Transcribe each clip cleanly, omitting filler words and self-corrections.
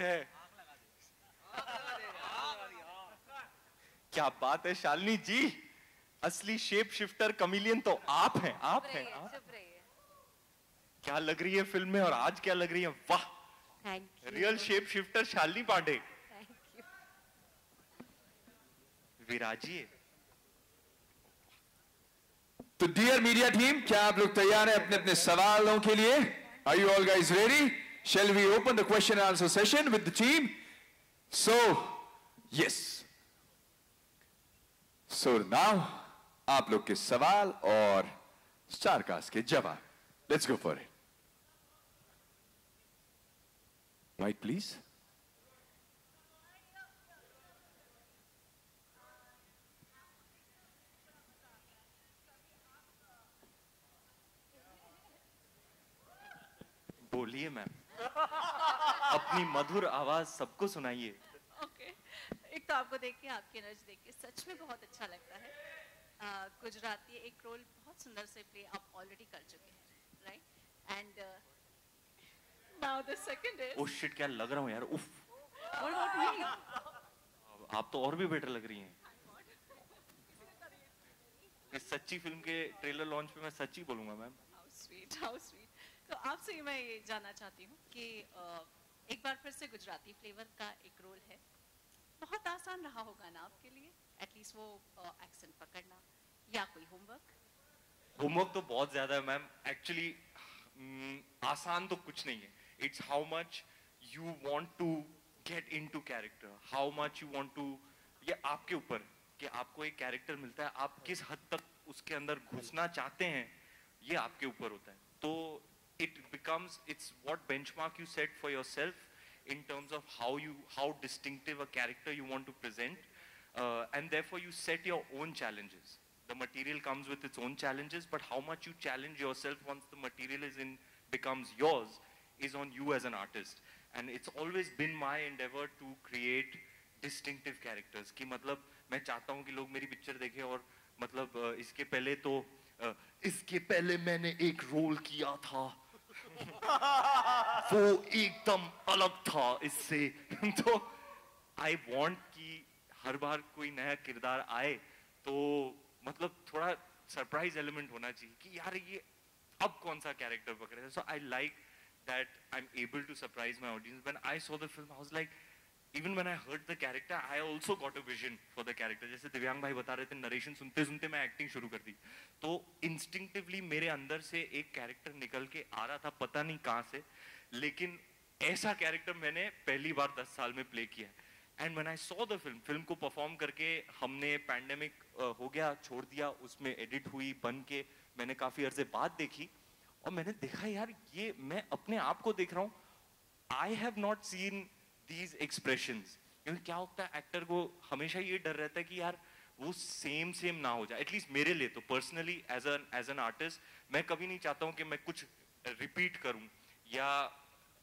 है, क्या बात है शालिनी जी, असली शेप शिफ्टर कमिलियन तो आप हैं, आप हैं, आप। क्या लग रही है फिल्म में और आज क्या लग रही है, वाह, real shape shifter Shalini Pandey. विराजिए। तो डियर मीडिया टीम, क्या आप लोग तैयार हैं अपने अपने सवालों के लिए? Are you all guys ready? Shall we open the question and answer session with the team? So, yes. So now, आप लोग के सवाल और स्टारकास्ट के जवाब. Let's go for it. Mic, please. बोलिए मैम, अपनी मधुर आवाज सबको सुनाइए। ओके, एक तो आपको देख के, आपकी एनर्जी देख के सच में बहुत अच्छा लगता है। गुजराती एक रोल बहुत सुंदर से प्ले आप ऑलरेडी कर चुके हैं, right? And now the second is, oh shit, क्या लग रहा हूँ यार, उफ। What about me? आप तो और भी बेटर लग रही हैं। इस सच्ची फिल्म के ट्रेलर लॉन्च पे मैं सच्ची बोलूंगा ma'am. How sweet, how sweet. तो आपसे मैं ये जानना चाहती हूँ कि एक बार फिर से गुजराती फ्लेवर का एक रोल है, बहुत आसान रहा होगा ना आपके लिए, एटलीस्ट वो एक्सेंट पकड़ना, या कोई होमवर्क? होमवर्क तो बहुत ज्यादा है मैम, एक्चुअली आसान तो कुछ नहीं है। It's how much you want to get into character, how much you want to, ये आपके ऊपर कि आपको एक कैरेक्टर मिलता है, आप किस हद तक उसके अंदर घुसना चाहते हैं, ये आपके ऊपर होता है। तो it becomes, it's what benchmark you set for yourself in terms of how distinctive a character you want to present, and therefore you set your own challenges. The material comes with its own challenges, but how much you challenge yourself once the material becomes yours is on you as an artist. And it's always been my endeavor to create distinctive characters कि मतलब मैं चाहता हूँ कि लोग मेरी picture देखें और मतलब इसके पहले मैंने एक रोल किया था वो एकदम अलग था इससे। तो आई वॉन्ट कि हर बार कोई नया किरदार आए तो मतलब थोड़ा सरप्राइज एलिमेंट होना चाहिए कि यार ये अब कौन सा कैरेक्टर पकड़े। So I like that I am able to surprise my audience. When I saw the film I was like, even when I heard the character, I also got a vision for the character. जैसे दिव्यांग भाई बता रहे थे, narration सुनते सुनते मैं acting शुरू कर दी, तो इंस्टिंक्टिवली मेरे अंदर से एक कैरेक्टर निकल के आ रहा था, पता नहीं कहाँ से, लेकिन ऐसा कैरेक्टर मैंने पहली बार 10 साल में प्ले किया। And when I saw the film को परफॉर्म करके हमने, पैंडेमिक हो गया, छोड़ दिया, उसमें एडिट हुई, बन के मैंने काफी अर्से बाद देखी और मैंने देखा यार ये मैं अपने आप को देख रहा हूँ। I have not seen these expressions, क्योंकि क्या होता है एक्टर को हमेशा ये डर रहता है कि यार वो सेम ना हो जाए। एटलीस्ट मेरे लिए तो पर्सनली एज एन आर्टिस्ट मैं कभी नहीं चाहता हूँ कि मैं कुछ रिपीट करूँ, या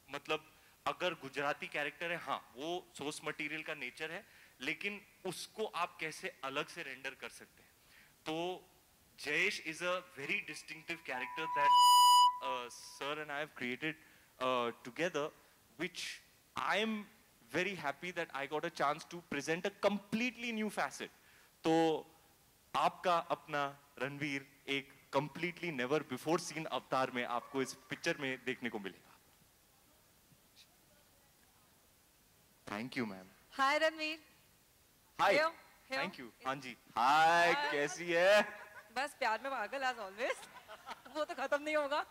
मतलब अगर गुजराती कैरेक्टर है, हाँ वो सोर्स मटेरियल का नेचर है, लेकिन उसको आप कैसे अलग से रेंडर कर सकते हैं। तो Jayesh is a very distinctive character that sir and I have created together, which I am very happy that I got a chance to present a completely new facet. तो आपका अपना रणवीर एक completely never before seen अवतार में आपको इस picture में देखने को मिलेगा। Thank you ma'am. Hi Ranveer. Hi। Thank you। हाँ जी। Hi, कैसी है? बस प्यार में पागल as always। वो तो खत्म नहीं होगा।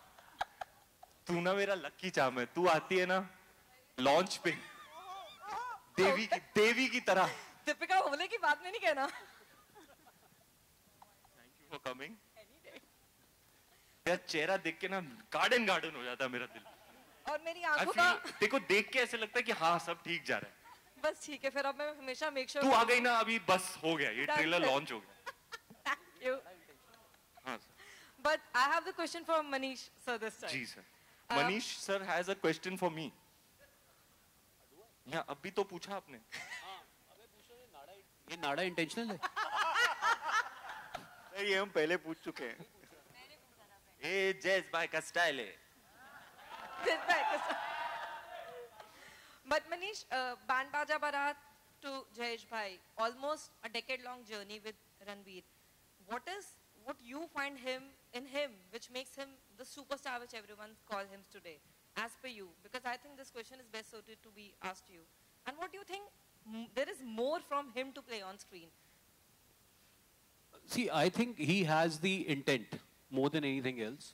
तू ना मेरा लक्की चाम है, तू आती है ना लॉन्च पे देवी की तरह। दीपिका होने की बात में नहीं कहना। Thank you for coming. तेरा चेहरा देख के ना गार्डन हो जाता है मेरा दिल, और मेरी आंखों का देखो देख के ऐसे लगता है कि हाँ सब ठीक जा रहा है। बस ठीक है, फिर अब मैं हमेशा मेक श्योर तू आ गई ना अभी, बस हो गया, ये ट्रेलर लॉन्च हो गया। Thank you. हाँ but I have the question for Manish sir this time. जी sir. Manish sir has a question for me. या अभी तो पूछा आपने। ये नाड़ा इंटेंशनल है? ये हम पहले पूछ चुके हैं। ये जैस भाई का स्टाइल है। But Manish, Band Baja Barat to Jayesh Bhai, almost a decade-long journey with Ranveer. What you find in him which makes him the superstar which everyone calls him today, as per you? Because I think this question is best suited to be asked to you. And what do you think there is more from him to play on screen? See, I think he has the intent more than anything else.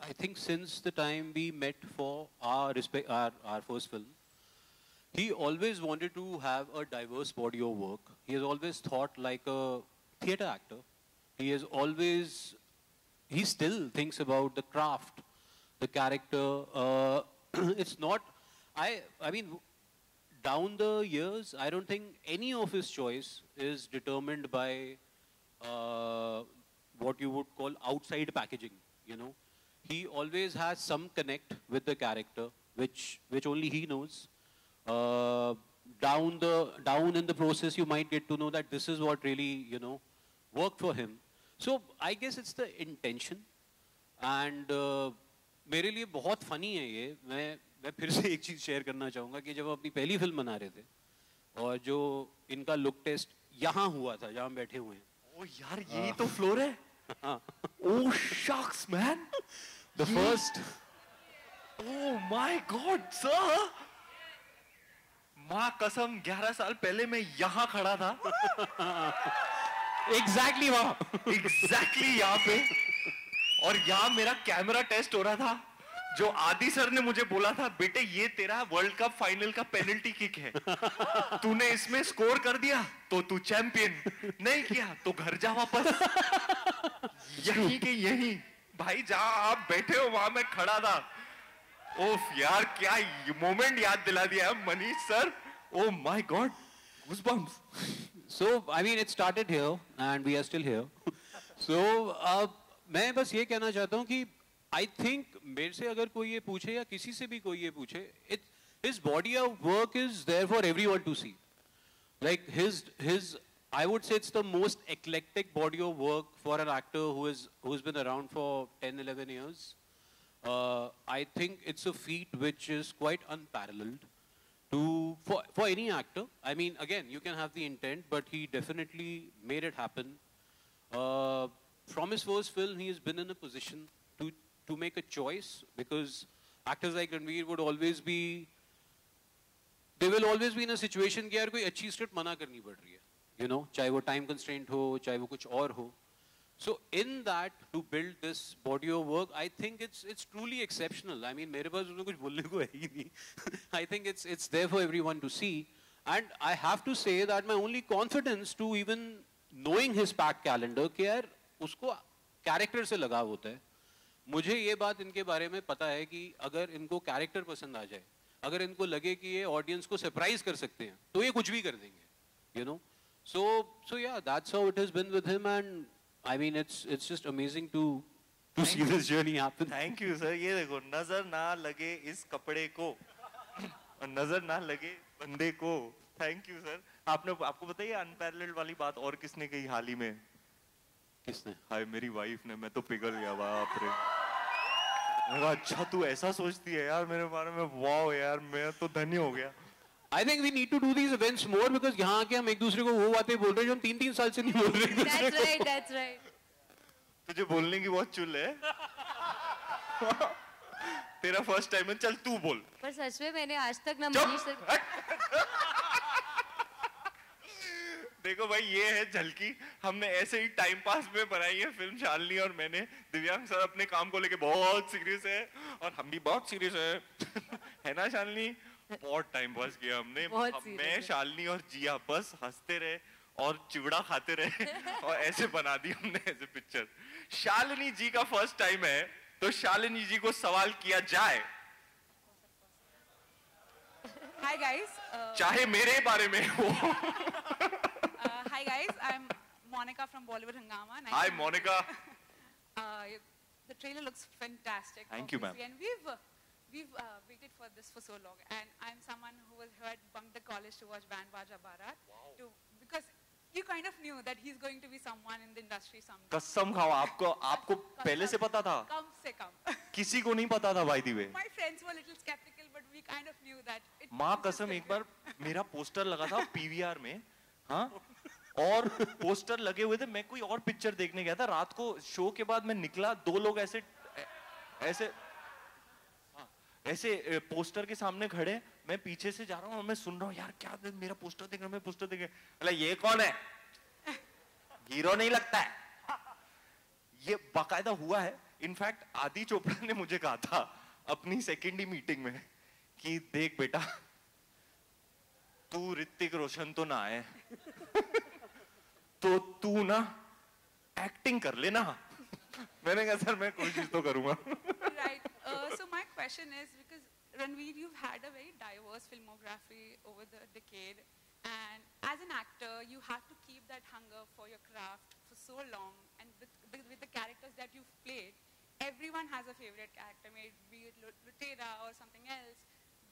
I think since the time we met for our first film, he always wanted to have a diverse body of work. He has always thought like a theatre actor. He still thinks about the craft, the character. It's not, I mean, down the years, I don't think any of his choice is determined by what you would call outside packaging, you know. He always has some connect with the character, which only he knows. Down in the process, you might get to know that this is what really, you know, worked for him. So I guess it's the intention. And मेरे लिए बहुत funny है ये. मैं फिर से एक चीज शेयर करना चाहूँगा कि जब अपनी पहली फिल्म बना रहे थे और जो इनका लुक टेस्ट यहाँ हुआ था जहाँ बैठे हुए हैं. ओ यार यही तो फ्लोर है. Oh shucks man. The first. Oh my God sir. माँ कसम 11 साल पहले मैं यहाँ खड़ा था. Exactly वहाँ. Exactly यहाँ पे. और यहाँ मेरा कैमरा टेस्ट हो रहा था. जो आदि सर ने मुझे बोला था बेटे ये तेरा वर्ल्ड कप फाइनल का पेनल्टी किक है. तूने इसमें स्कोर कर दिया तो तू चैंपियन. नहीं किया तो घर जा वापस. यहीं के यहीं भाई जहां आप बैठे हो वहां मैं खड़ा था. ओफ यार क्या मोमेंट याद दिला दिया Manish sir. Oh my God, goosebumps. So I mean it started here and we are still here. So मैं बस ये कहना चाहता हूँ कि I think मेरे से अगर कोई ये पूछे या किसी से भी कोई ये पूछे, his body of work is there for everyone to see. Like I would say it's the most eclectic body of work for an actor who's been around for 10, 11 years. I think it's a feat which is quite unparalleled for any actor. I mean, again, you can have the intent, but he definitely made it happen. From his first film, he has been in a position to make a choice, because actors like Ranveer would always be, they will always be in a situation कि यार कोई अच्छी script मना करनी पड़ रही है, you know, चाहे वो time constraint हो, चाहे वो कुछ और हो. So in that, to build this body of work, I think it's truly exceptional. I mean, मेरे पास उसमें कुछ बोलने को है ही नहीं. I think it's there for everyone to see. And I have to say that my only confidence to even knowing his packed calendar कि यार उसको character से लगाव होता है. मुझे ये बात इनके बारे में पता है कि अगर इनको character पसंद आ जाए, अगर इनको लगे कि ये audience को surprise कर सकते हैं, तो ये कुछ भी कर देंगे, you know. So yeah, that's how it has been with him, and I mean it's just amazing to see this journey happen. Thank you sir. ये देखो नजर ना लगे इस कपड़े को और नजर ना लगे बंदे को. Thank you sir. आपको बताइए अनपैरेलल्ड वाली बात और किसने कही हाल ही में? किसने? हाय मेरी वाइफ ने. मैं तो पिघल गया बाप रे. मैं कहा अच्छा तू ऐसा सोचती है यार मेरे बारे में. वाओ यार मैं तो धन्य हो गया. I think we need to do these events more because यहाँ आके हम एक दूसरे को वो बातें बोल रहे हैं जो हम 3-3 साल से नहीं बोल रहे हैं. That's right, that's right. तुझे बोलने की बहुत चुल है. तेरा फर्स्ट टाइम है, चल तू बोल. पर सच में मैंने आज तक ना मनीष सर. देखो भाई ये है झलकी. हमने ऐसे ही टाइम पास में बनाई है फिल्म शालिनी और मैंने. दिव्यांग सर अपने काम को लेके बहुत सीरियस है और हम भी बहुत सीरियस है. है ना शालिनी? बहुत टाइम पास किया हमने. मैं शालिनी और जिया बस हंसते रहे और चिवड़ा खाते रहे और ऐसे बना दी हमने ऐसे पिक्चर. शालिनी जी का फर्स्ट टाइम है तो शालिनी जी को सवाल किया जाए. Hi guys. चाहे मेरे बारे में हो. Hi guys, I'm Monica from Bollywood Hungama. Nice Hi Monica. The trailer looks fantastic. Thank you, ma'am. And we've waited for this for so long, and I'm someone who had bunked the college to watch Band Baja Barat. Wow. Because you kind of knew that he's going to be someone in the industry someday. कसम खाओ आपको पहले से पता था? कम से कम. किसी को नहीं पता था by the way. My friends were a little skeptical, but we kind of knew that. माँ कसम एक बार मेरा पोस्टर लगा था पीवीआर में, हाँ, और पोस्टर लगे हुए थे, मैं कोई और पिक्चर देखने गया था, रात को शो के बाद मैं निकला, 2 लोग ऐसे ऐसे ऐसे पोस्टर के सामने खड़े, मैं पीछे से जा रहा हूँ और मैं सुन रहा हूँ यार क्या मेरा पोस्टर देख रहा, मैं पोस्टर देख रहा, अरे ये कौन है, हीरो नहीं लगता है, ये बाकायदा हुआ है। इनफैक्ट आदि चोपड़ा ने मुझे कहा था अपनी सेकेंडरी मीटिंग में कि देख बेटा तू ऋतिक रोशन तो ना है तो तू ना एक्टिंग कर लेना। मैंने कहा सर मैं कोशिश तो करूंगा। Right. So my question is, because Ranveer, you've had a very diverse filmography over the decade, and as an actor, you have to keep that hunger for your craft for so long, and with the characters that you've played, everyone has a favorite character, maybe it Lutera or something else.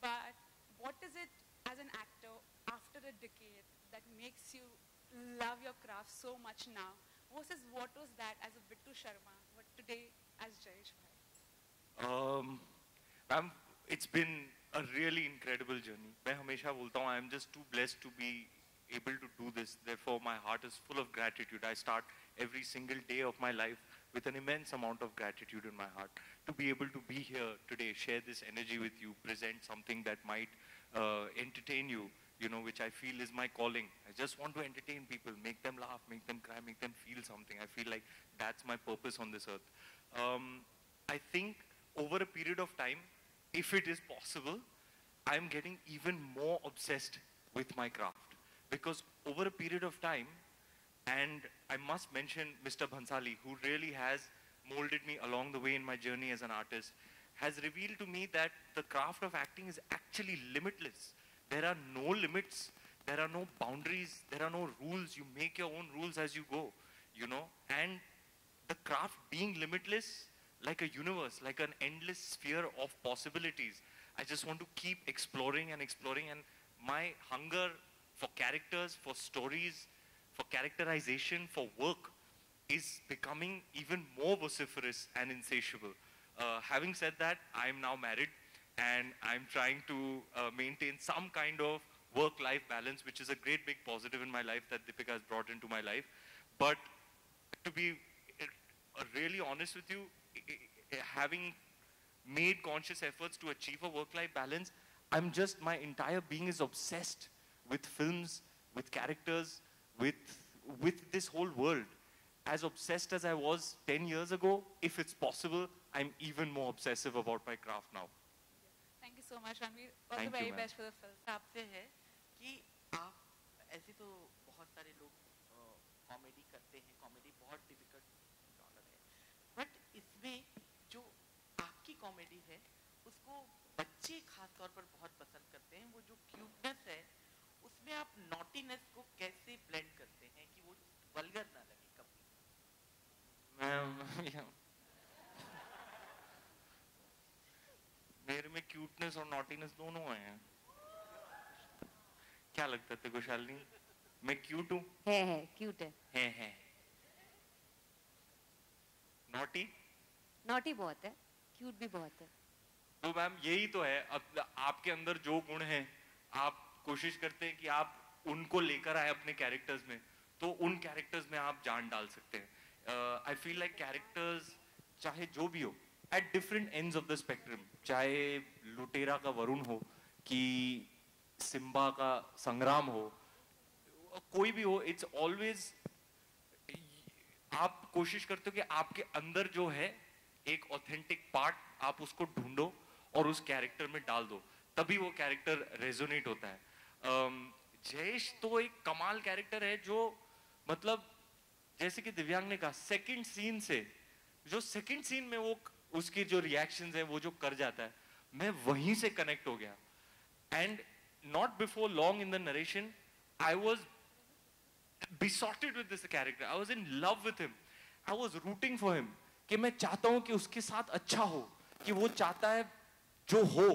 But what is it as an actor after a decade that makes you love your craft so much now? Versus what was that as a Bittu Sharma, but today as Jayesh Bhai? It's been a really incredible journey. मैं हमेशा बोलता हूँ, I am just too blessed to be able to do this. Therefore, my heart is full of gratitude. I start every single day of my life with an immense amount of gratitude in my heart. To be able to be here today, share this energy with you, present something that might entertain you, you know, which I feel is my calling. I just want to entertain people, make them laugh, make them cry, make them feel something. I feel like that's my purpose on this earth. I think over a period of time, if it is possible, I'm getting even more obsessed with my craft. Because over a period of time, and I must mention Mr. Bhansali, who really has molded me along the way in my journey as an artist, has revealed to me that the craft of acting is actually limitless. There are no limits, there are no boundaries, there are no rules. You make your own rules as you go, you know. And the craft being limitless, like a universe, like an endless sphere of possibilities. I just want to keep exploring and exploring, and my hunger for characters, for stories, for characterization, for work is becoming even more vociferous and insatiable. Having said that, I'm now married and I'm trying to maintain some kind of work-life balance, which is a great big positive in my life that Deepika has brought into my life. But to be really honest with you, having made conscious efforts to achieve a work-life balance, my entire being is obsessed with films, with characters, with this whole world. As obsessed as I was 10 years ago, if it's possible, I'm even more obsessive about my craft now. Thank you so much, Ranveer. All Thank the very you, ma'am. best for the film. आपसे है कि आप ऐसे तो बहुत सारे लोग comedy करते हैं, कॉमेडी बहुत डिफिकल्ट जॉनर है, बट इसमें जो आपकी कॉमेडी है उसको बच्चे खास तौर पर बहुत पसंद करते हैं। वो जो क्यूटनेस है उसमें आप नॉटीनेस को कैसे ब्लेंड करते हैं कि वो वल्गर ना लगे कभी? मेरे में क्यूटनेस और नॉटीनेस दोनों हैं। क्या लगता है तेको शालिनी? मैं क्यूट हूँ? है क्यूट है। नॉटी? नॉटी बहुत है, क्यूट भी बहुत है। तो मैम यही तो है, अब आपके अंदर जो गुण हैं आप कोशिश करते हैं कि आप उनको लेकर आए अपने कैरेक्टर्स में, तो उन कैरेक्टर्स में आप जान डाल सकते हैं। आई फील लाइक कैरेक्टर्स चाहे जो भी हो, at different ends of the spectrum, चाहे लुटेरा का वरुण हो कि सिम्बा का संग्राम हो, कोई भी हो, इट्स ऑलवेज आप कोशिश करते हो कि आपके अंदर जो है एक ऑथेंटिक पार्ट आप उसको ढूंढो और उस कैरेक्टर में डाल दो, तभी वो कैरेक्टर रेजोनेट होता है। जयेश तो एक कमाल कैरेक्टर है जो मतलब जैसे कि दिव्यांग ने कहा, सेकंड सीन से में वो उसके जो रिएक्शंस है वो जो कर जाता है, मैं वहीं से कनेक्ट हो गया। And not before long in the narration I was besotted with this character. I was in love with him. I was rooting for him. कि मैं चाहता हूं कि उसके साथ अच्छा हो, कि वो चाहता है जो हो,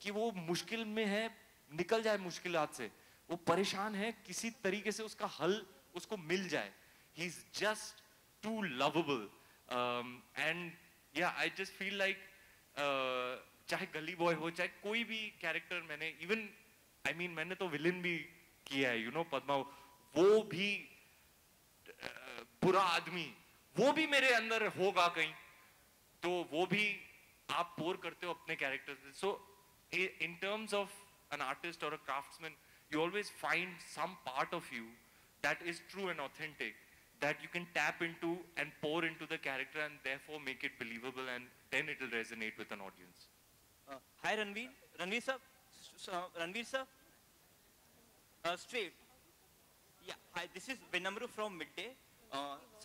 कि वो मुश्किल में है निकल जाए मुश्किलात से, वो परेशान है किसी तरीके से उसका हल उसको मिल जाए। He's just too lovable. And yeah, I just feel like चाहे गली बॉय हो, चाहे कोई भी कैरेक्टर मैंने इवन मैंने तो विलन भी किया है, पद्मा, वो भी बुरा आदमी, वो भी मेरे अंदर होगा कहीं, तो वो भी आप पोर करते हो अपने कैरेक्टर से. So in terms of an artist or a craftsman, you always find some part of you that is true and authentic, that you can tap into and pour into the character and therefore make it believable, and then it will resonate with an audience. Hi Ranveer sir, straight. Yeah, hi, this is Vinamru from Midday.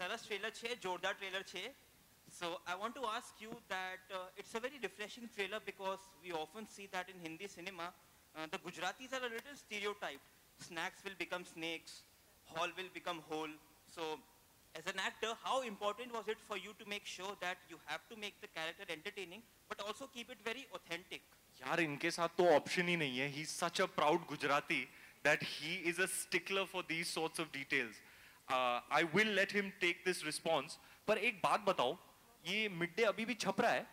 Saras trailer છે, જોરદાર trailer છે. So I want to ask you that it's a very refreshing trailer, because we often see that in Hindi cinema, the Gujaratis are a little stereotyped. Snacks will become snakes, whole will become whole. So as an actor, how important was it for you to make sure that you have to make the character entertaining but also keep it very authentic? यार इनके साथ तो option ही नहीं है. He's such a proud Gujarati that he is a stickler for these sorts of details. I will let him take this response. पर एक बात बताओ, ये मिड डे अभी भी छप रहा है?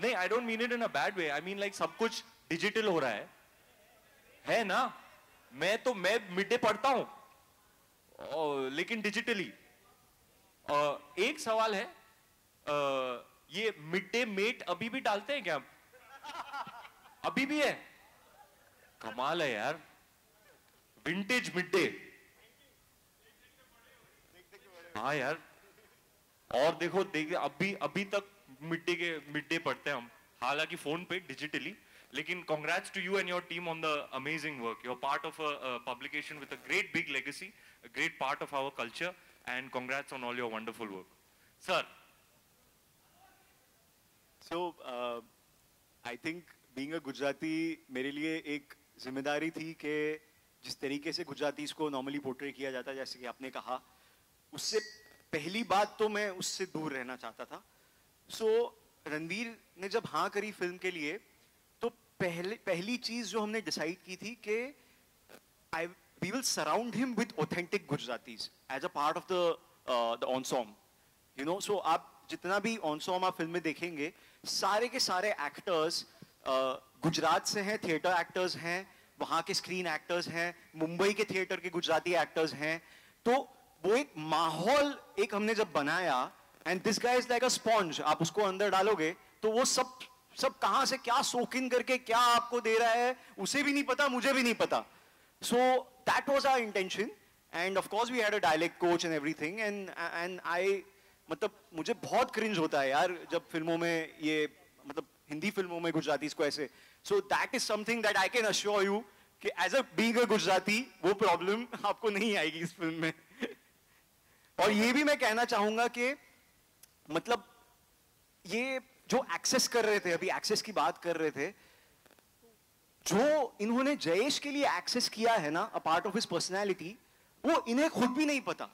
नहीं, I don't mean it in a bad way. I mean like सब कुछ डिजिटल हो रहा है ना? मैं मिड डे पढ़ता हूँ, लेकिन डिजिटली. एक सवाल है, ये मिड डे मेट अभी भी डालते हैं क्या? अभी भी है? कमाल है यार, विंटेज मिड डे. हाँ यार, और देखो अभी तक मिड डे पढ़ते हैं हम, हालांकि फोन पे डिजिटली. लेकिन congrats to you and your team on the amazing work. You're part of a publication with a great big legacy, a great part of our culture, and congrats on all your wonderful work. Sir. So, I think being a Gujarati मेरे लिए एक जिम्मेदारी थी कि जिस तरीके से Gujaratis को नॉर्मली पोर्ट्रे किया जाता है, जैसे कि आपने कहा, उससे पहली बात तो मैं उससे दूर रहना चाहता था. So, रणवीर ने जब हाँ करी फिल्म के लिए, तो पहली चीज जो हमने डिसाइड की थी कि we will surround him with authentic Gujaratis as a part of the ensemble. So आप जितना भी ensemble आप फिल्म में देखेंगे, सारे के सारे एक्टर्स गुजरात से हैं, थिएटर एक्टर्स हैं, वहाँ के स्क्रीन एक्टर्स हैं, मुंबई के थिएटर के गुजराती एक्टर्स हैं. तो वो एक माहौल एक हमने जब बनाया, and this guy is like a sponge, आप उसको अंदर डालोगे तो वो सब कहाँ से क्या सोक इन करके क्या आपको दे रहा है, उसे भी नहीं पता, मुझे भी नहीं पता. So that was our intention, and of course we had a dialect coach and everything, and I मतलब मुझे बहुत क्रिंज होता है यार जब फिल्मों में ये मतलब हिंदी फिल्मों में गुजराती को ऐसे. So that is something that I can assure you कि as a being a Gujarati वो प्रॉब्लम आपको नहीं आएगी इस फिल्म में. और ये भी मैं कहना चाहूंगा कि मतलब ये जो एक्सेस कर रहे थे, अभी एक्सेस की बात कर रहे थे, जो इन्होंने जयेश के लिए एक्सेस किया है ना, a part of his personality, वो इन्हें खुद भी नहीं पता,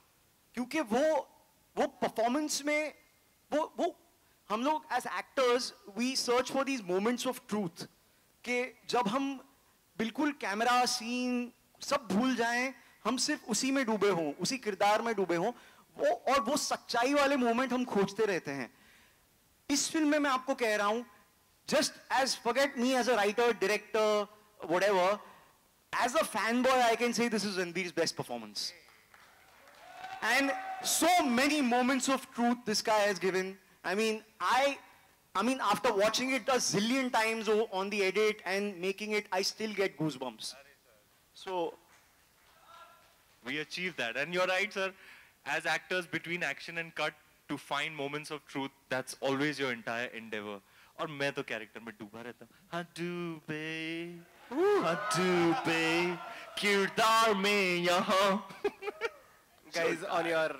क्योंकि वो परफॉर्मेंस में वो हम लोग as actors we search for these moments of truth, कि जब हम बिल्कुल कैमरा सीन सब भूल जाएं, हम सिर्फ उसी में डूबे हों, उसी किरदार में डूबे हों, वो सच्चाई वाले मोमेंट हम खोजते रहते हैं. इस फिल्म में मैं आपको कह रहा हूं, just as forget me as a writer, director, whatever, as a fanboy I can say this is Ranveer's best performance. And so many moments of truth this guy has given. I mean after watching it a zillion times on the edit and making it, I still get goosebumps. So we achieved that, and you're right, sir. As actors, between action and cut, to find moments of truth, that's always your entire endeavor. और मैं तो character में डूबा रहता हूँ. हाँ डूबे किरदार में यहाँ. Guys, on your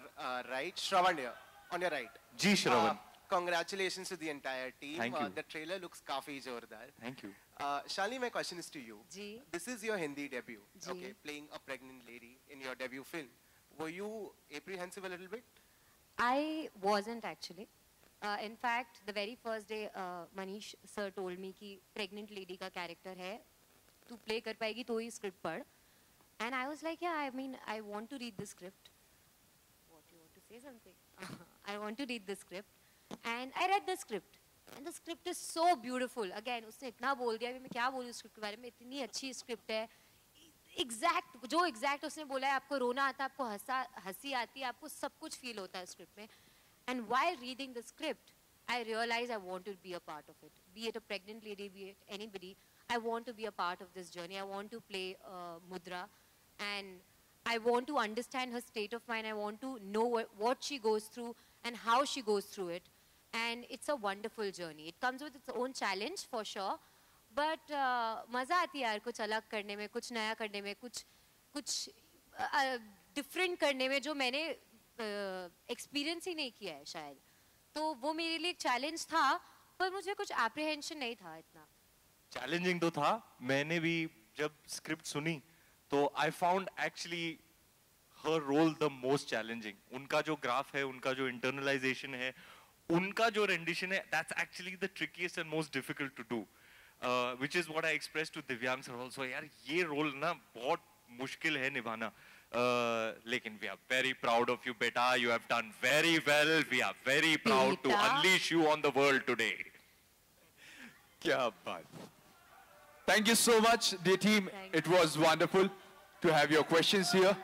right, Shravan here, on your right. Ji Shravan. Congratulations to the entire team. Thank you. The trailer looks काफी जोरदार. Thank you. Shalini, my question is to you. Ji. This is your Hindi debut. Ji. Okay, playing a pregnant lady in your debut film. Were you apprehensive a little bit? I wasn't actually. In fact, the very first day, Manish sir told me कि pregnant lady का character है, तू play कर पाएगी तो ही script पढ़. And I was like, yeah, I mean, I want to read the script. What, you want to say something? I want to read the script. And I read the script. And the script is so beautiful. Again, उसने इतना बोल दिया, मैं क्या बोलूँ script के बारे में, इतनी अच्छी script है. जो exact उसने बोला है, आपको रोना आता है, आपको हंसी आती है, आपको सब कुछ feel होता है script में. And while reading the script, I realized I want to be a part of it. Be it a pregnant lady, be it anybody, I want to be a part of this journey. I want to play Mudra, and I want to understand her state of mind. I want to know what she goes through and how she goes through it. And it's a wonderful journey. It comes with its own challenge for sure, but मजा आती है यार कुछ अलग करने में, कुछ नया करने में, कुछ different करने में जो मैंने experience ही नहीं किया है शायद. तो वो मेरे लिए एक challenge था, पर मुझे कुछ apprehension नहीं था इतना. Challenging तो था. मैंने भी जब script सुनी तो I found actually her role the most challenging. उनका जो graph है, उनका जो internalization है, उनका जो rendition है, that's actually the trickiest and most difficult to do. Which is what I expressed to Divyang sir also. यार ये role ना बहुत मुश्किल है निभाना. लेकिन we are very proud of you, beta. You have done very well. We are very proud to unleash you on the world today. क्या बात. Thank you so much, dear team. It was wonderful to have your questions here.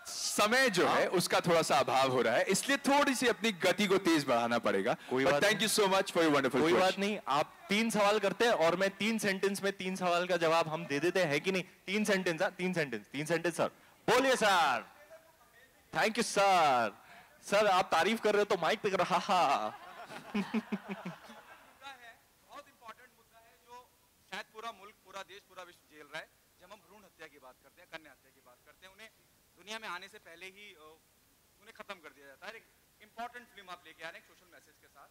समय जो है उसका थोड़ा सा अभाव हो रहा है, इसलिए थोड़ी सी अपनी गति को तेज बढ़ाना पड़ेगा. Thank you so much for your wonderful कोई question. बात नहीं. आप 3 सवाल करते हैं और मैं 3 सेंटेंस में 3 सवाल का जवाब हम दे देते हैं कि नहीं. 3 सेंटेंस. 3 sentence sir. बोलिए sir. Thank you sir. Sir आप तारीफ कर रहे हो तो माइक पे कर रहा. बहुत इंपॉर्टेंट मुद्दा है जो शायद पूरा मुल्क, पूरा देश, पूरा विश्व झेल रहा है. जब हम भ्रूण हत्या की बात करते हैं, कन्या हत्या की बात करते हैं, उन्हें दुनिया में आने से पहले ही उन्हें खत्म कर दिया जाता है. एक इंपॉर्टेंट फिल्म आप लेके आ रहे हैं सोशल मैसेज के साथ.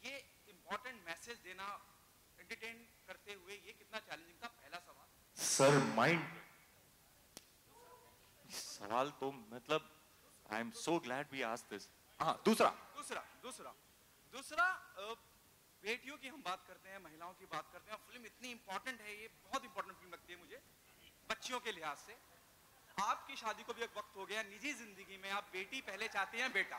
ये इंपॉर्टेंट मैसेज देना एंटरटेन करते हुए ये कितना चैलेंजिंग था? पहला सवाल. सर माइंड सवाल तो मतलब I am so glad we asked this. हाँ दूसरा बेटियों की हम बात करते हैं, महिलाओं की बात करते हैं. फिल्म इतनी इंपॉर्टेंट है, ये बहुत इंपॉर्टेंट फिल्म लगती है मुझे बच्चियों के लिहाज से. आपकी शादी को भी एक वक्त हो गया, निजी जिंदगी में आप बेटी पहले चाहते हैं बेटा?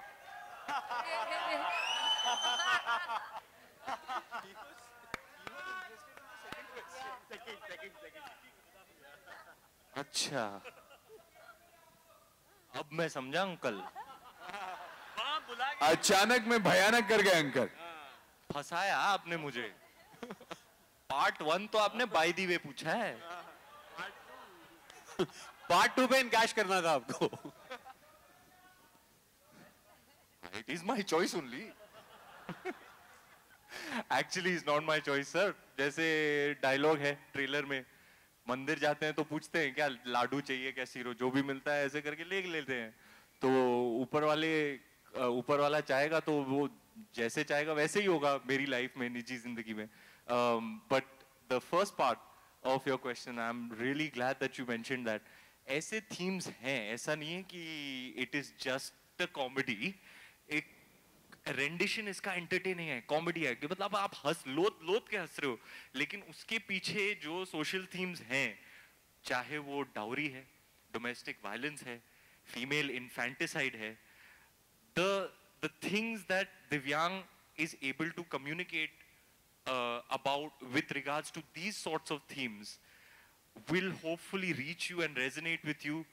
अच्छा अब मैं समझा अंकल. अचानक में भयानक कर गए अंकल. फंसाया आपने मुझे. पार्ट 1 तो आपने बाय द वे पूछा है. पार्ट 2 पे इनकैश करना था आपको. It is my choice only. Actually, it's not my choice, sir. जैसे डायलॉग है ट्रेलर में, मंदिर जाते हैं तो पूछते हैं क्या लाडू चाहिए, क्या सीरो, जो भी मिलता है ऐसे करके ले लेते हैं. तो ऊपर वाला चाहेगा तो वो जैसे चाहेगा वैसे ही होगा मेरी लाइफ में, निजी जिंदगी में. But the first part of your question, I'm really glad that you mentioned that. ऐसे themes हैं, ऐसा नहीं है कि it is just a comedy. एक rendition इसका entertaining है, comedy है कि मतलब आप लोट के हंस रहे हो, लेकिन उसके पीछे जो social themes हैं, चाहे वो डाउरी है, domestic violence है, female infanticide है, the things that Divyang is able to communicate about with regards to these sorts of themes will hopefully reach you and resonate with you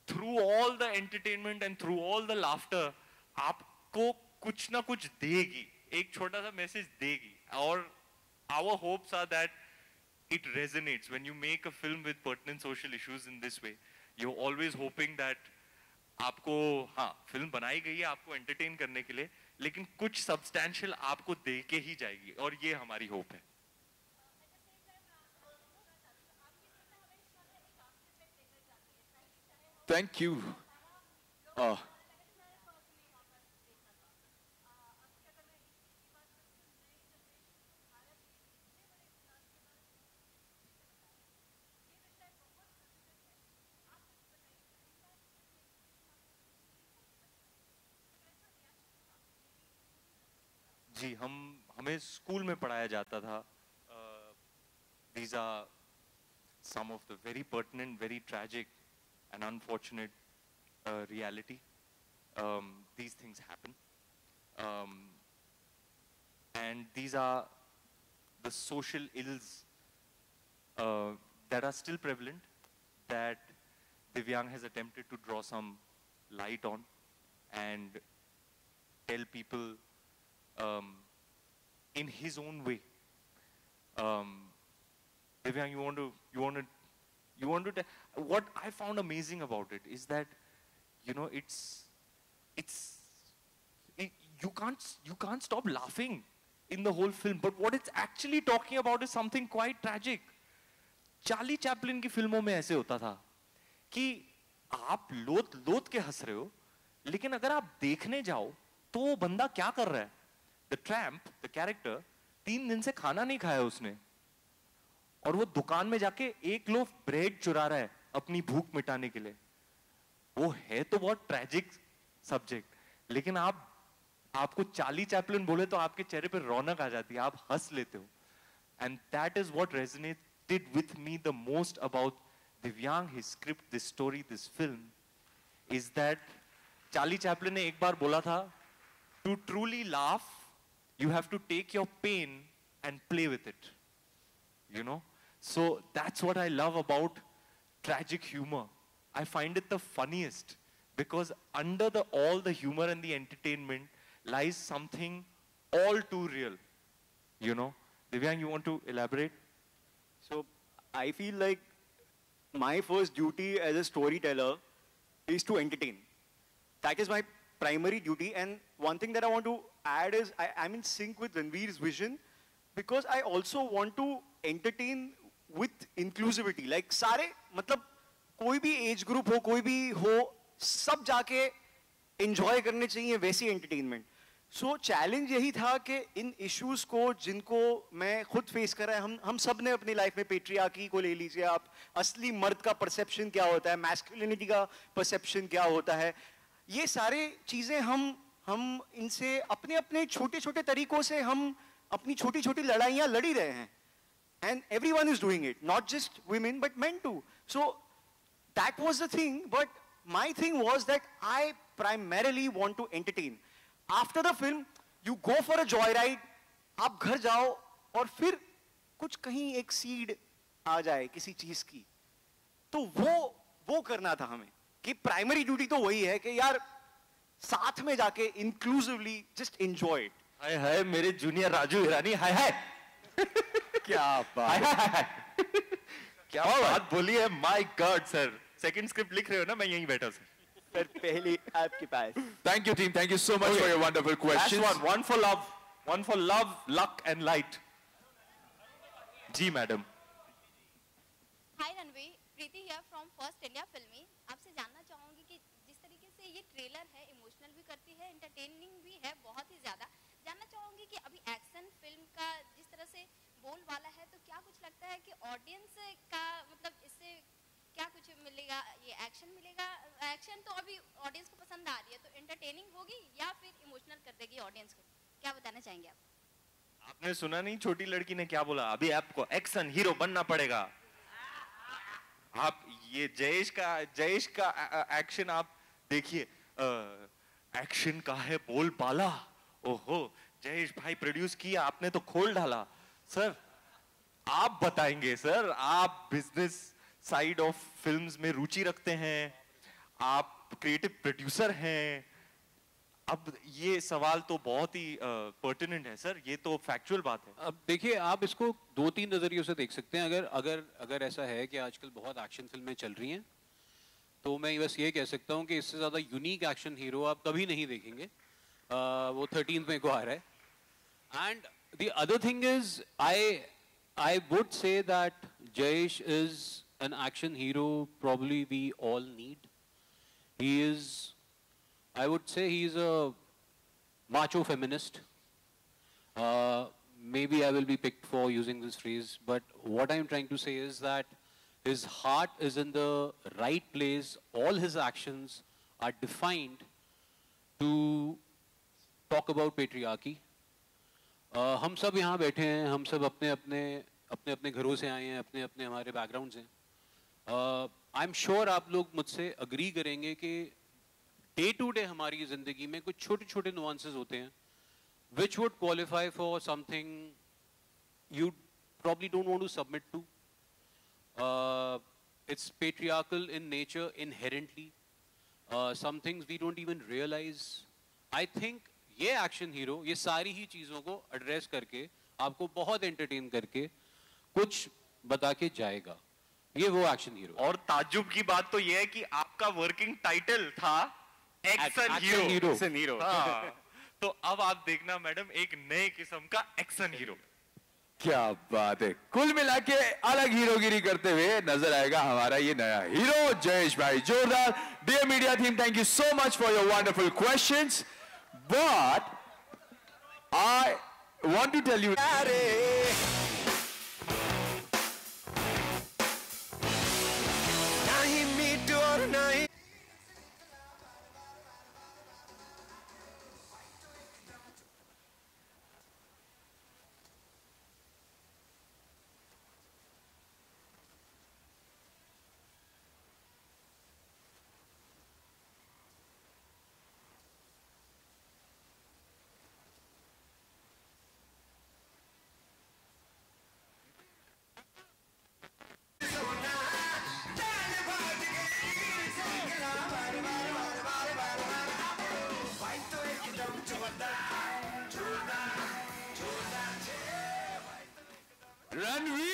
through all the entertainment and through all the laughter. आपको कुछ ना कुछ देगी, एक छोटा सा message देगी. और our hopes are that it resonates when you make a film with pertinent social issues in this way. You're always hoping that आपको, हाँ फिल्म बनाई गई है आपको एंटरटेन करने के लिए, लेकिन कुछ सब्सटैंशियल आपको दे के ही जाएगी, और ये हमारी होप है. Thank you. जी हमें स्कूल में पढ़ाया जाता था. These are some of the very pertinent, very tragic and unfortunate reality. These things happen. And these are the social ills that are still prevalent, that Divyang has attempted to draw some light on and tell people in his own way. Divyang, you want to tell, what I found amazing about it is that, you know, you can't stop laughing in the whole film, but what it's actually talking about is something quite tragic. Charlie Chaplin की फिल्मों में ऐसे होता था कि आप लोट के हंस रहे हो, लेकिन अगर आप देखने जाओ तो वो बंदा क्या कर रहा है. द ट्रैम्प, द कैरेक्टर, 3 दिन से खाना नहीं खाया उसने, और वो दुकान में जाके 1 लोफ ब्रेड चुरा रहा है अपनी भूख मिटाने के लिए. वो है तो बहुत ट्रेजिक सब्जेक्ट, लेकिन आपको चार्ली चैपलिन बोले तो आपके चेहरे पे रौनक आ जाती है, आप हंस लेते हो. And that is what resonated with me the most about Divyang, his script, this story, this film, is that Charlie Chaplin ने एक बार बोला था, to truly laugh you have to take your pain and play with it, you know. So that's what I love about tragic humor. I find it the funniest because under all the humor and the entertainment lies something all too real, you know. Divyang, you want to elaborate? So I feel like my first duty as a storyteller is to entertain. That is my primary duty, and one thing that I want to add is I'm in sync with Ranveer's vision because I also want to entertain with inclusivity. Like सारे मतलब कोई भी age group हो, कोई भी हो, सब जाके enjoy करने चाहिए वैसी entertainment. So challenge यही था कि इन issues को जिनको मैं खुद face कर रहा है, हम सब ने अपनी life में patriarchy को ले लीजिए आप, असली मर्द का perception क्या होता है, masculinity का perception क्या होता है, ये सारे चीजें हम इनसे अपने छोटे-छोटे तरीकों से हम अपनी छोटी-छोटी लड़ाइयाँ लड़ी रहे हैं. And everyone is doing it, not just women but men too. So that was the thing, but my thing was that I primarily want to entertain. After the film, you go for a joyride, आप घर जाओ और फिर कुछ कहीं एक seed आ जाए किसी चीज की, तो वो करना था हमें कि primary duty तो वही है कि यार साथ में जाके inclusively just enjoy it. हाय हाय मेरे जूनियर राजू हिरानी, हाय हाय. क्या बात, क्या बात बोली है. My God sir, second script लिख रहे हो ना, मैं यहीं बैठा हूं सर पहले आपके पास. Thank you team, thank you so much for your wonderful questions. Last one for love, luck and light. जी madam. Hi Ranveer, Preeti here from First India Filmy. आपसे जानना चाहूंगी कि जिस तरीके से ये ट्रेलर है, इमोशनल भी करती है, एंटरटेनिंग भी है बहुत ही ज्यादा. जानना चाहूंगी कि अभी एक्शन फिल्म का जिस तरह से बोल वाला है, तो क्या कुछ लगता है कि ऑडियंस का मतलब इससे क्या कुछ मिलेगा, ये एक्शन मिलेगा. एक्शन तो अभी ऑडियंस को पसंद आ रही है, तो एंटरटेनिंग होगी या फिर इमोशनल कर देगी ऑडियंस को, क्या बताना चाहेंगे आप? आपने सुना नहीं छोटी लड़की ने क्या बोला, अभी आपको एक्शन हीरो बनना पड़ेगा. आप ये जयेश का एक्शन आप देखिए, एक्शन का है बोल बाला. ओहो जयेश भाई प्रोड्यूस किया, आपने तो खोल डाला. सर आप बताएंगे सर, आप बिजनेस साइड ऑफ फिल्म्स में रुचि रखते हैं, आप क्रिएटिव प्रोड्यूसर हैं. अब ये सवाल तो बहुत ही पर्टिनेंट है सर, ये तो फैक्चुअल बात है. अब देखिए आप इसको 2-3 नजरियों से देख सकते हैं. अगर ऐसा है कि आजकल बहुत एक्शन फिल्में चल रही हैं, तो मैं बस ये कह सकता हूँ कि इससे ज़्यादा यूनिक एक्शन हीरो आप कभी नहीं देखेंगे. वो 13 मई को आ रहा है. And the other thing is I would say that Jayesh is an action hero probably we all need. He is, I would say he is a macho feminist. Maybe I will be picked for using this phrase, but what I'm trying to say is that his heart is in the right place. All his actions are defined to talk about patriarchy. हम सब यहाँ बैठे हैं, हम सब अपने घरों से आए हैं, अपने हमारे बैकग्राउंड से. आई एम श्योर आप लोग मुझसे अग्री करेंगे कि डे टू डे हमारी जिंदगी में कुछ छोटे छोटे नुआंसेस होते हैं which would qualify for something you probably don't want to submit to. It's patriarchal in nature inherently. Some things we don't even realize. I think ये एक्शन हीरो ये सारी ही चीजों को एड्रेस करके आपको बहुत एंटरटेन करके कुछ बता के जाएगा. ये वो एक्शन हीरो. और ताज्जुब की बात तो ये है कि आपका वर्किंग टाइटल था एक्शन हीरो. हाँ. तो अब आप देखना मैडम एक नए किस्म का एक्शन हीरो. क्या बात है. कुल मिला के अलग हीरोगिरी करते हुए नजर आएगा हमारा ये नया हीरो जयेश भाई. जोरदार. Dear media team, thank you so much for your wonderful questions. But I want to tell you नहीं मीट और नहीं रणवीर